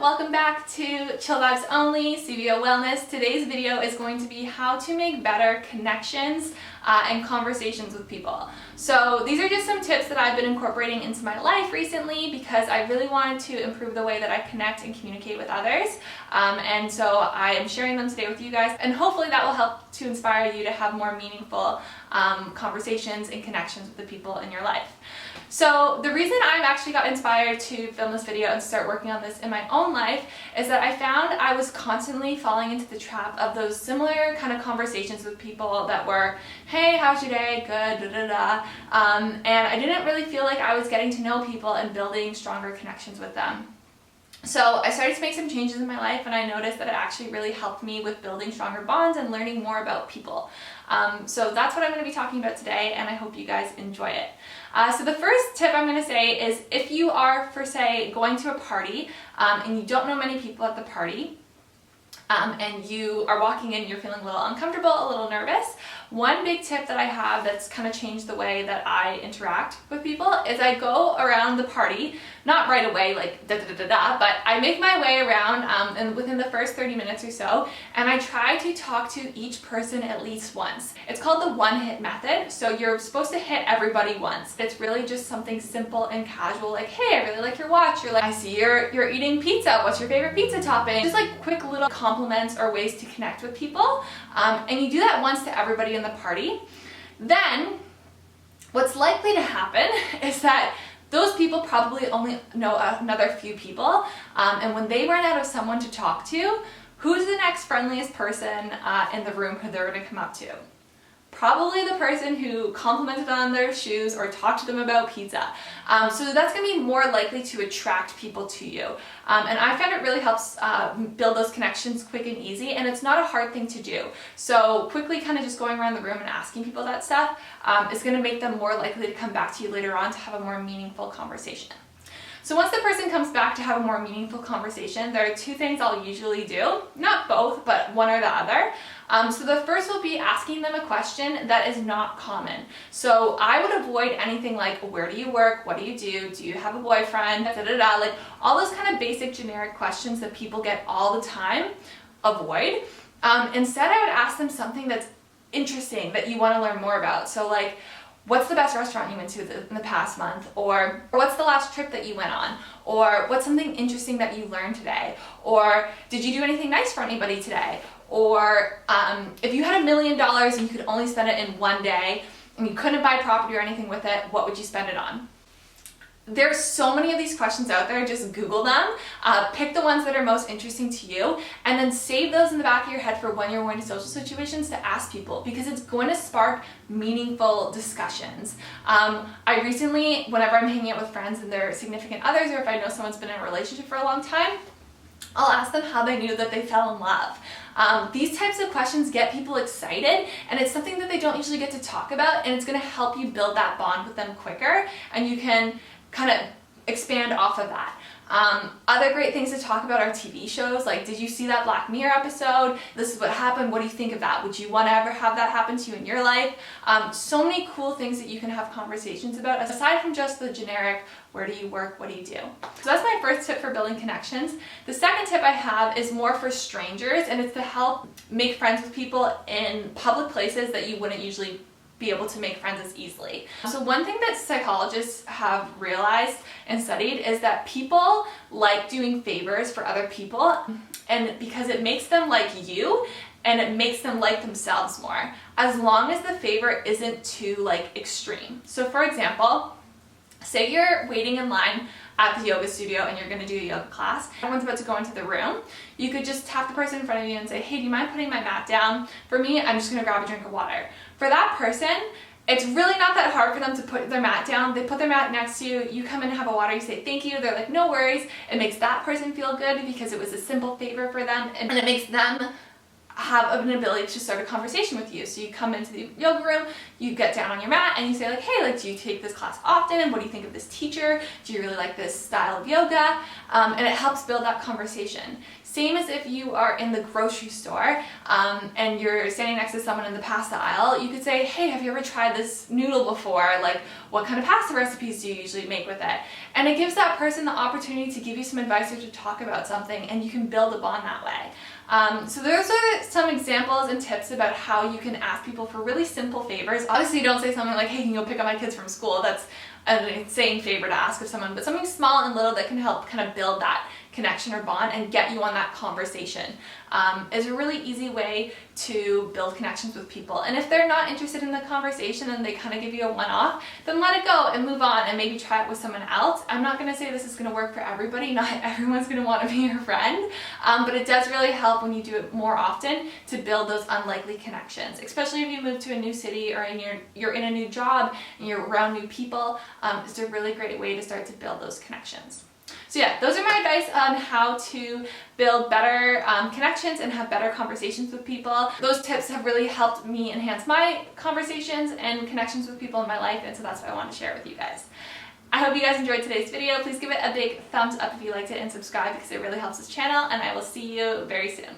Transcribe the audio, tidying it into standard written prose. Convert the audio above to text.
welcome back to Chill Vibes Only, CVO Wellness. Today's video is going to be how to make better connections and conversations with people. So these are just some tips that I've been incorporating into my life recently because I really wanted to improve the way that I connect and communicate with others. And so I am sharing them today with you guys, and hopefully that will help to inspire you to have more meaningful conversations and connections with the people in your life. So the reason I've actually got inspired to film this video and start working on this in my own life is that I found I was constantly falling into the trap of those similar kind of conversations with people that were, hey, how's your day? Good, da da da. And I didn't really feel like I was getting to know people and building stronger connections with them. So I started to make some changes in my life, and I noticed that it actually really helped me with building stronger bonds and learning more about people. So that's what I'm going to be talking about today, and I hope you guys enjoy it. So the first tip I'm going to say is if you are, for say, going to a party and you don't know many people at the party, and you are walking in, you're feeling a little uncomfortable, a little nervous, one big tip that I have that's kind of changed the way that I interact with people is I go around the party, not right away like da da da da da, but I make my way around and within the first 30 minutes or so, and I try to talk to each person at least once. It's called the one-hit method, so you're supposed to hit everybody once. It's really just something simple and casual, like, hey, I really like your watch, you're like, I see you're eating pizza, what's your favorite pizza topping? Just like quick little compliments or ways to connect with people, and you do that once to everybody in the party. Then what's likely to happen is that those people probably only know another few people, and when they run out of someone to talk to, who's the next friendliest person in the room who they're going to come up to? Probably the person who complimented on their shoes or talked to them about pizza. So that's going to be more likely to attract people to you. And I found it really helps build those connections quick and easy, and it's not a hard thing to do. So quickly kind of just going around the room and asking people that stuff is going to make them more likely to come back to you later on to have a more meaningful conversation. So once the person comes back to have a more meaningful conversation, there are two things I'll usually do. Not both, but one or the other. So the first will be asking them a question that is not common. So I would avoid anything like, where do you work? What do you do? Do you have a boyfriend? Da, da, da. Like all those kind of basic generic questions that people get all the time, avoid. Instead, I would ask them something that's interesting that you want to learn more about. So like, what's the best restaurant you went to in the past month? Or what's the last trip that you went on? Or what's something interesting that you learned today? Or did you do anything nice for anybody today? Or if you had $1 million and you could only spend it in one day and you couldn't buy property or anything with it, what would you spend it on? There's so many of these questions out there. Just Google them, pick the ones that are most interesting to you, and then save those in the back of your head for when you're going to social situations to ask people, because it's going to spark meaningful discussions. I recently, whenever I'm hanging out with friends and their significant others, or if I know someone's been in a relationship for a long time, I'll ask them how they knew that they fell in love. These types of questions get people excited, and it's something that they don't usually get to talk about, and it's going to help you build that bond with them quicker, and you can kind of expand off of that. Other great things to talk about are TV shows, like, did you see that Black Mirror episode? This is what happened. What do you think of that? Would you want to ever have that happen to you in your life? So many cool things that you can have conversations about, aside from just the generic, where do you work? What do you do? So that's my first tip for building connections. The second tip I have is more for strangers, and it's to help make friends with people in public places that you wouldn't usually be able to make friends as easily. So one thing that psychologists have realized and studied is that people like doing favors for other people, and because it makes them like you and it makes them like themselves more, as long as the favor isn't too like extreme. So for example, say you're waiting in line at the yoga studio and you're going to do a yoga class. Everyone's about to go into the room. You could just tap the person in front of you and say, hey, do you mind putting my mat down? For me, I'm just going to grab a drink of water. For that person, it's really not that hard for them to put their mat down. They put their mat next to you, you come in and have a water, you say thank you, they're like, no worries. It makes that person feel good because it was a simple favor for them, and it makes them have an ability to start a conversation with you. So you come into the yoga room, you get down on your mat and you say like, hey, like, do you take this class often? What do you think of this teacher? Do you really like this style of yoga? And it helps build that conversation. Same as if you are in the grocery store and you're standing next to someone in the pasta aisle, you could say, hey, have you ever tried this noodle before? Like, what kind of pasta recipes do you usually make with it? And it gives that person the opportunity to give you some advice or to talk about something, and you can build a bond that way. So those are some examples and tips about how you can ask people for really simple favors. Obviously, don't say something like, hey, can you go pick up my kids from school? That's an insane favor to ask of someone, but something small and little that can help kind of build that connection or bond and get you on that conversation is a really easy way to build connections with people. And if they're not interested in the conversation and they kind of give you a one-off, then let it go and move on and maybe try it with someone else. I'm not going to say this is going to work for everybody. Not everyone's going to want to be your friend, but it does really help when you do it more often to build those unlikely connections, especially if you move to a new city or you're in a new job and you're around new people. It's a really great way to start to build those connections. So yeah, those are my advice on how to build better connections and have better conversations with people. Those tips have really helped me enhance my conversations and connections with people in my life, and so that's what I want to share with you guys. I hope you guys enjoyed today's video. Please give it a big thumbs up if you liked it and subscribe because it really helps this channel, and I will see you very soon.